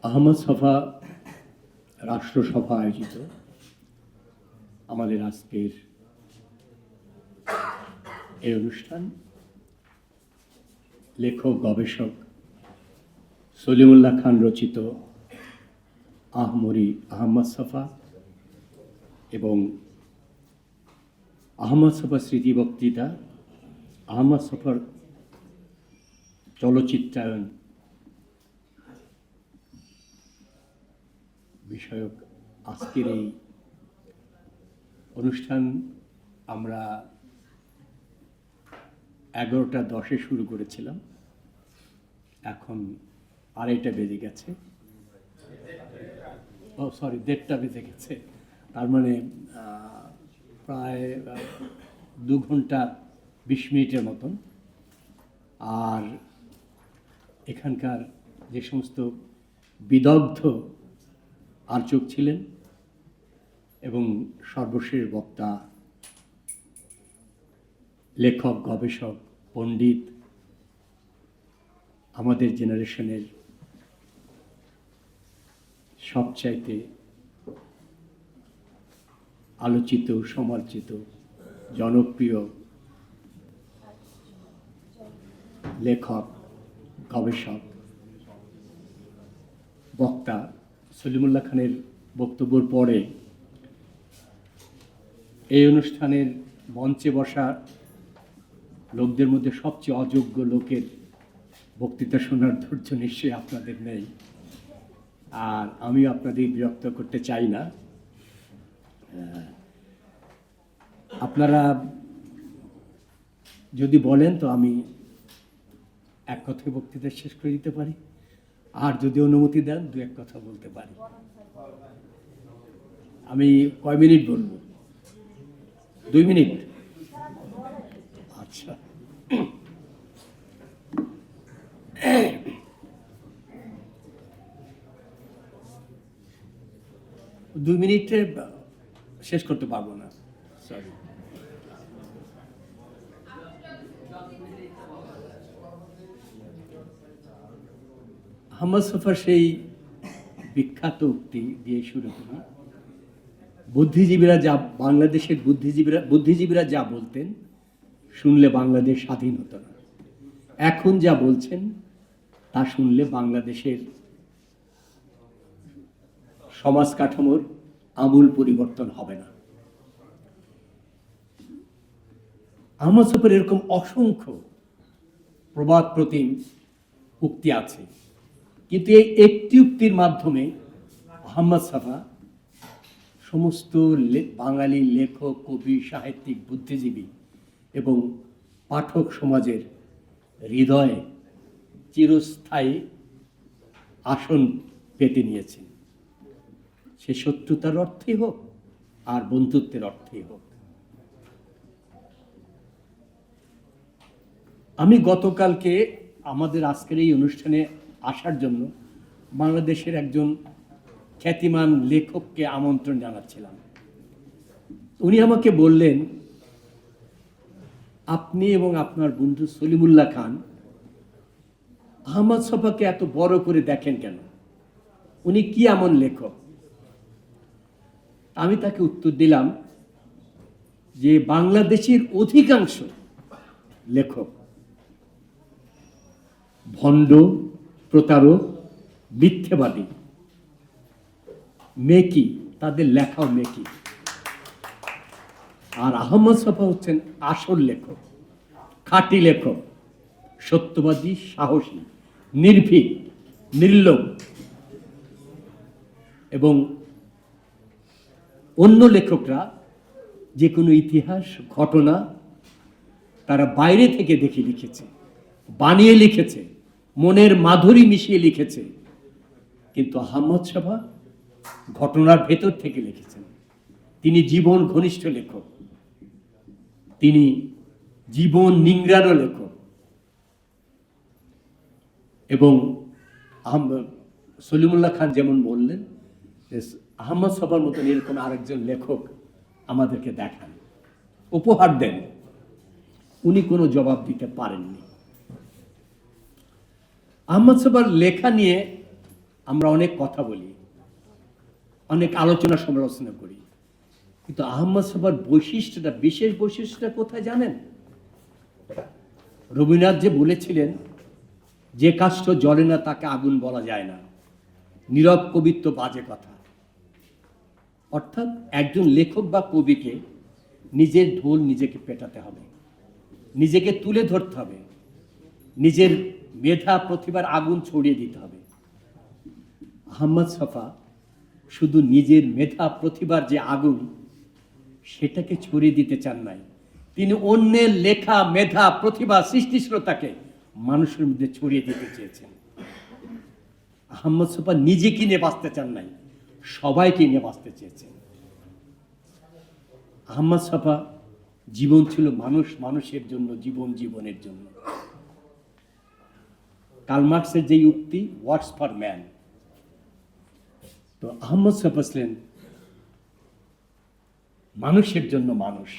আহমদ ছফা রাষ্ট্রসভা আয়োজিত আমাদের আজকের এই অনুষ্ঠান লেখক গবেষক সলিমুল্লাহ খান রচিত আহমদ ছফা এবং আহমদ ছফা স্মৃতি বক্তৃতা, আহমদ ছফার চলচ্চিত্রায়ন বিষয়ক আজকের এই অনুষ্ঠান আমরা 11:10 শুরু করেছিলাম, এখন 2:30 বেজে গেছে। সরি, 1:30 বেজে গেছে। তার মানে প্রায় 2 ঘন্টা 20 মিনিটের মতন। আর এখানকার যে সমস্ত বিদগ্ধ আলোচক ছিলেন এবং সর্বশেষ বক্তা লেখক গবেষক পণ্ডিত, আমাদের জেনারেশনের সবচাইতে আলোচিত, সমালোচিত, জনপ্রিয় লেখক গবেষক বক্তা সলিমুল্লাহ খানের বক্তব্যের পরে এই অনুষ্ঠানের মঞ্চে বসা লোকদের মধ্যে সবচেয়ে অযোগ্য লোকের বক্তৃতা শোনার ধৈর্য নিশ্চয়ই আপনাদের নেই, আর আমি আপনাদের বিরক্ত করতে চাই না। আপনারা যদি বলেন তো আমি এক কথায় বক্তৃতা শেষ করে দিতে পারি, আর যদি অনুমতি দেন 2-1 কথা বলতে পারি। আমি কয় মিনিট বলবো? 2 মিনিট? আচ্ছা, 2 মিনিটে শেষ করতে পারবো না, সরি। আহমদ ছফার সেই বিখ্যাত উক্তি দিয়ে শুরু করি। বাংলাদেশের বুদ্ধিজীবীরা যা বলতেন শুনলে বাংলাদেশ স্বাধীন হতো না, এখন যা বলছেন তা শুনলে বাংলাদেশের সমাজ কাঠামোর আমূল পরিবর্তন হবে না। আহমদ ছফার এরকম অসংখ্য প্রবাদ প্রতিম উক্তি আছে, কিন্তু এই একটি উক্তির মাধ্যমে আহমদ ছফা সমস্ত বাঙালি লেখক, কবি, সাহিত্যিক, বুদ্ধিজীবী এবং পাঠক সমাজের হৃদয়ে চিরস্থায়ী আসন পেতে নিয়েছেন। সে শত্রুতার অর্থেই হোক আর বন্ধুত্বের অর্থেই হোক। আমি গতকালকে আমাদের আজকের এই অনুষ্ঠানে আসার জন্য বাংলাদেশের একজন খ্যাতিমান লেখককে আমন্ত্রণ জানাচ্ছিলাম। উনি আমাকে বললেন, আপনি এবং আপনার বন্ধু সলিমুল্লাহ খান আহমদ ছফাকে এত বড় করে দেখেন কেন? উনি কি এমন লেখক? আমি তাকে উত্তর দিলাম যে বাংলাদেশের অধিকাংশ লেখক ভণ্ড, প্রতারক, মিথ্যেবাদী, মেকি, তাদের লেখাও মেকি। আর আহমদ ছফা হচ্ছেন আসল লেখক, খাঁটি লেখক, সত্যবাদী, সাহসী, নির্ভীক, নির্লোভ। এবং অন্য লেখকরা যে কোনো ইতিহাস, ঘটনা তারা বাইরে থেকে দেখে লিখেছে, বানিয়ে লিখেছে, মনের মাধুরী মিশিয়ে লিখেছে, কিন্তু আহমদ ছফা ঘটনার ভেতর থেকে লিখেছেন। তিনি জীবন ঘনিষ্ঠ লেখক, তিনি জীবন নিংড়ানো লেখক। এবং সলিমুল্লাহ খান যেমন বললেন, আহমদ ছফার মতন এরকম আরেকজন লেখক আমাদেরকে দেখান, উপহার দেন। উনি কোনো জবাব দিতে পারেননি। আহমদ ছফার লেখা নিয়ে আমরা অনেক কথা বলি, অনেক আলোচনা সমালোচনা করি, কিন্তু আহমদ ছফার বৈশিষ্ট্যটা, বিশেষ বৈশিষ্ট্যটা কোথায় জানেন? রবীন্দ্রনাথ যে বলেছিলেন, যে কাষ্ঠ জ্বলে না তাকে আগুন বলা যায় না, নীরব কবিত্ব বাজে কথা। অর্থাৎ একজন লেখক বা কবিকে নিজের ঢোল নিজেকে পেটাতে হবে, নিজেকে তুলে ধরতে হবে, নিজের মেধা প্রতিভার আগুন ছড়িয়ে দিতে হবে। আহমদ ছফা শুধু নিজের মেধা প্রতিভার যে আগুন সেটাকে ছড়িয়ে দিতে চান নাই, তিনি অন্যের লেখা মেধা প্রতিভা সৃষ্টিশীলতাকে মানুষের মধ্যে ছড়িয়ে দিতে চেয়েছেন। আহমদ ছফা নিজেকে নিয়ে বাঁচতে চান নাই, সবাইকে নিয়ে বাঁচতে চেয়েছেন। আহমদ ছফা জীবন ছিল মানুষ মানুষের জন্য, জীবন জীবনের জন্য। কার্ল মার্কসের যে উক্তি, হোয়াটস ফর ম্যান, তো আহমদ ছফা ছিলেন মানুষের জন্য মানুষ।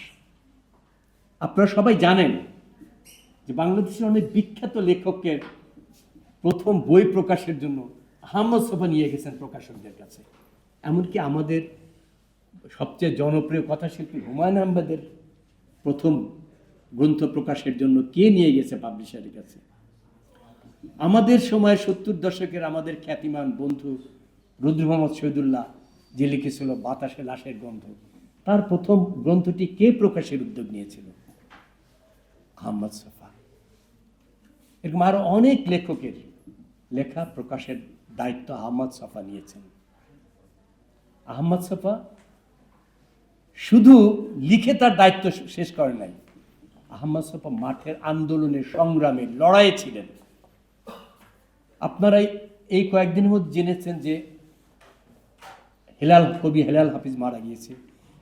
আপনারা সবাই জানেন যে বাংলাদেশের অনেক বিখ্যাত লেখকের প্রথম বই প্রকাশের জন্য আহমদ ছফা নিয়ে গেছেন প্রকাশকদের কাছে। এমনকি আমাদের সবচেয়ে জনপ্রিয় কথাশিল্পী হুমায়ুন আহমেদের প্রথম গ্রন্থ প্রকাশের জন্য কে নিয়ে গেছে পাবলিশারের কাছে? আমাদের সময় 70 দশকের আমাদের খ্যাতিমান বন্ধু রুদ্র মোহাম্মদ শহীদুল্লাহ যে লিখেছিল বাতাসে লাশের গন্ধ, তার প্রথম গ্রন্থটি কে প্রকাশের উদ্যোগ নিয়েছিল? আহমদ ছফা। এরকম আরো অনেক লেখকের লেখা প্রকাশের দায়িত্ব আহমদ ছফা নিয়েছেন। আহমদ ছফা শুধু লিখে তার দায়িত্ব শেষ করে নাই, আহমদ ছফা মাঠের আন্দোলনে, সংগ্রামে, লড়াইয়ে ছিলেন। আপনারা এই কয়েকদিনের মধ্যে জেনেছেন যে কবি হেলাল হাফিজ মারা গিয়েছে,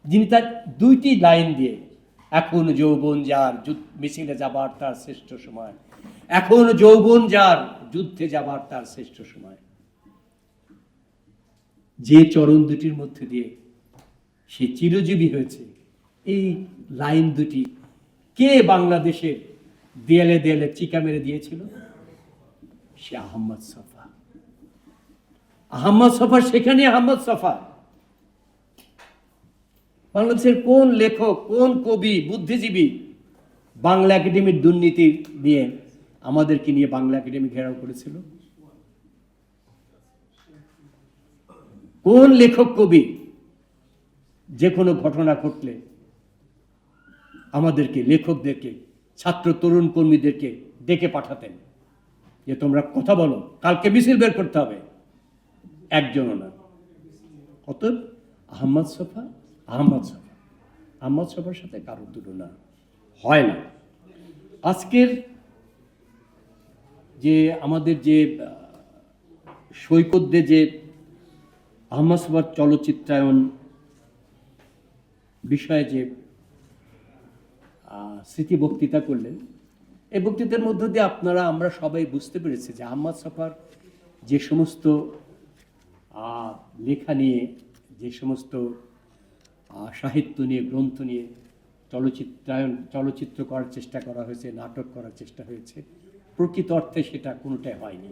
যিনি তার 2টি লাইন দিয়ে, এখন যৌবন যার মিছিলে যাবার তার শ্রেষ্ঠ সময়, এখন যৌবন যার যুদ্ধে যাবার তার শ্রেষ্ঠ সময়, যে চরণ দুটির মধ্যে দিয়ে সে চিরজীবী হয়েছে, এই লাইন দুটি কে বাংলাদেশের দেয়ালে দেয়ালে চিকা মেরে দিয়েছিল? সে আহমদ ছফা। আহমদ ছফা সেখানে আহমদ ছফা। বাংলাদেশের কোন লেখক, কোন কবি, বুদ্ধিজীবী বাংলা একাডেমির দুর্নীতি নিয়ে আমাদেরকে নিয়ে বাংলা একাডেমি ঘেরাও করেছিল? কোন লেখক কবি যে কোনো ঘটনা ঘটলে আমাদেরকে, লেখকদেরকে, ছাত্র তরুণ কর্মীদেরকে ডেকে পাঠাতেন যে তোমরা কথা বলো, কালকে মিছিল বের করতে হবে? একজনও না। অতএব আহমদ ছফা, আহমদ ছফা, আহমদ ছফার সাথে কারোর তুলনা হয় না। আজকের যে আমাদের যে সৈকতে যে আহমদ ছফার চলচ্চিত্রায়ন বিষয়ে যে স্মৃতি বক্তৃতা করলেন, এই বক্তৃতার মধ্য দিয়ে আমরা সবাই বুঝতে পেরেছি যে আহমদ ছফার যে সমস্ত লেখা নিয়ে, যে সমস্ত সাহিত্য নিয়ে, গ্রন্থ নিয়ে চলচ্চিত্র করার চেষ্টা করা হয়েছে, নাটক করার চেষ্টা হয়েছে, প্রকৃত অর্থে সেটা কোনোটাই হয়নি।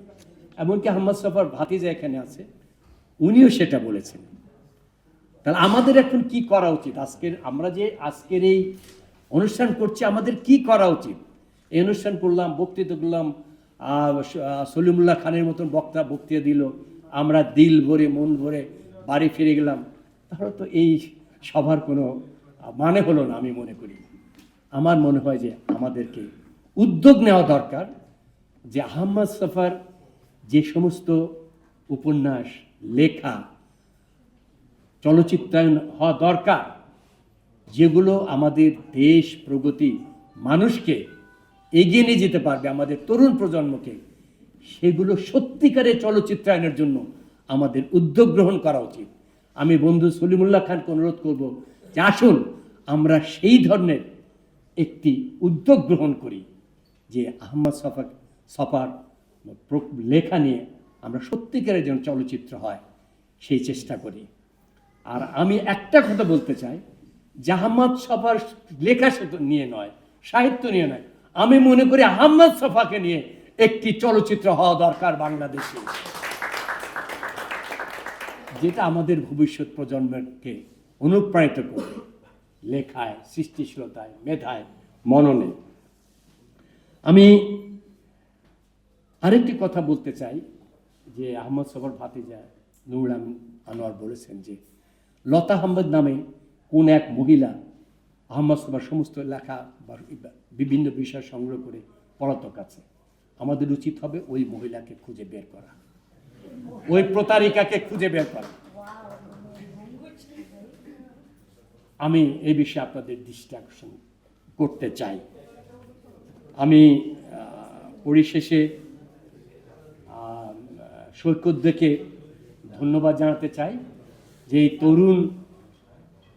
এমনকি আহমদ ছফার ভাতিজা এখানে আছে, উনিও সেটা বলেছেন। তাহলে আমাদের এখন কি করা উচিত? আমরা যে আজকের এই অনুষ্ঠান করছি, আমাদের কি করা উচিত? এই অনুষ্ঠান করলাম, বক্তৃতা করলাম, সলিমুল্লাহ খানের মতন বক্তৃতা দিল, আমরা দিল ভরে মন ভরে বাড়ি ফিরে গেলাম, তাহলে তো এই সভার কোনো মানে হলো না। আমি মনে করি, আমার মনে হয় যে আমাদেরকে উদ্যোগ নেওয়া দরকার যে আহমদ ছফার যে সমস্ত উপন্যাস, লেখা চলচ্চিত্রায়ন হওয়া দরকার, যেগুলো আমাদের দেশ প্রগতি, মানুষকে এগিয়ে নিয়ে যেতে পারবে, আমাদের তরুণ প্রজন্মকে, সেগুলো সত্যিকারের চলচ্চিত্রায়নের জন্য আমাদের উদ্যোগ গ্রহণ করা উচিত। আমি বন্ধু সলিমুল্লাহ খানকে অনুরোধ করব যে আসুন আমরা সেই ধরনের একটি উদ্যোগ গ্রহণ করি, যে আহমদ ছফার লেখা নিয়ে আমরা সত্যিকারের যেন চলচ্চিত্র হয়, সেই চেষ্টা করি। আর আমি একটা কথা বলতে চাই যে আহমদ ছফার লেখা নিয়ে নয়, সাহিত্য নিয়ে নয়, আমি মনে করি আহমদ ছফাকে নিয়ে একটি চলচ্চিত্র হওয়া দরকার বাংলাদেশে। যেটা আমাদের ভবিষ্যৎ প্রজন্মকে অনুপ্রাণিত করবে লেখায়, সৃষ্টিশীলতায়, মেধায়, মননে। আমি আরেকটি কথা বলতে চাই যে আহমদ সফর ভাতিজা নুরুল আনোয়ার বলেছেন যে লতা আহমেদ নামে কোন এক মহিলা আহমদ সফর সমস্ত লেখা বা বিভিন্ন বিষয় সংগ্রহ করে পলাতক আছে। আমাদের উচিত হবে ওই মহিলাকে খুঁজে বের করা, ওই প্রতারিকাকে খুঁজে বের করা। আমি এই বিষয়ে আপনাদের দৃষ্টি আকর্ষণ করতে চাই। আমি পরিশেষে সৈকতকে ধন্যবাদ জানাতে চাই যে এই তরুণ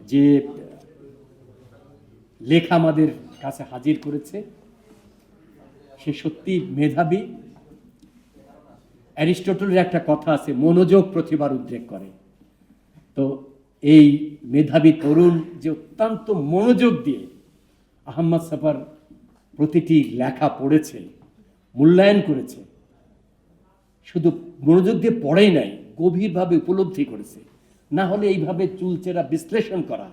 যে লেখা আমাদের কাছে হাজির করেছে, সে সত্যি মেধাবী। অ্যারিস্টটলের একটা কথা আছে, মনোযোগ প্রতিভার উদ্রেক করে। তো এই মেধাবী তরুণ যে অত্যন্ত মনোযোগ দিয়ে আহমদ সফর প্রতিটি লেখা পড়েছে, মূল্যায়ন করেছে, শুধু মনোযোগ দিয়ে পড়েই নাই, গভীরভাবে উপলব্ধি করেছে। না হলে এইভাবে চুলচেরা বিশ্লেষণ করা,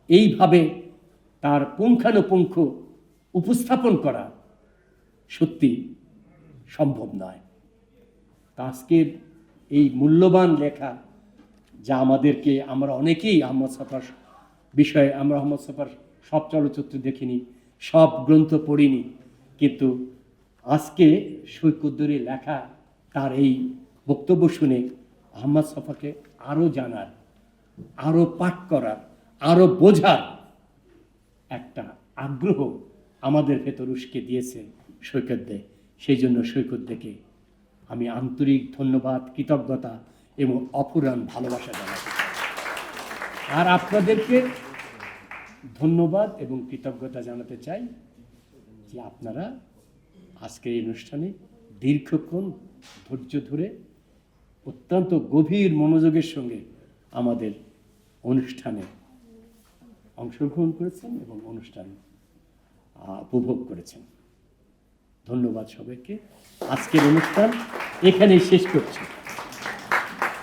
এইভাবে তার পুঙ্খানুপুঙ্খ উপস্থাপন করা সত্যি সম্ভব নয়। আজকের এই মূল্যবান লেখা যা আমাদেরকে, আমরা অনেকেই আহমদ সফর বিষয়ে, আমরা আহমদ সফর সব চলচ্চিত্র দেখিনি, সব গ্রন্থ পড়িনি, কিন্তু আজকে সৈকতদের লেখা, তার এই বক্তব্য শুনে আহমদ সফরকে আরও জানার, আরও পাঠ করার, আরও বোঝার একটা আগ্রহ আমাদের ভেতর উস্কে দিয়েছে সৈকত। সেই জন্য সৈকতকে আমি আন্তরিক ধন্যবাদ, কৃতজ্ঞতা এবং অফুরান ভালোবাসা জানাতে চাই। আর আপনাদেরকে ধন্যবাদ এবং কৃতজ্ঞতা জানাতে চাই যে আপনারা আজকের এই অনুষ্ঠানে দীর্ঘক্ষণ ধৈর্য ধরে অত্যন্ত গভীর মনোযোগের সঙ্গে আমাদের অনুষ্ঠানে অংশগ্রহণ করেছেন এবং অনুষ্ঠান উপভোগ করেছেন। ধন্যবাদ সবাইকে। আজকের অনুষ্ঠান এখানেই শেষ করছি।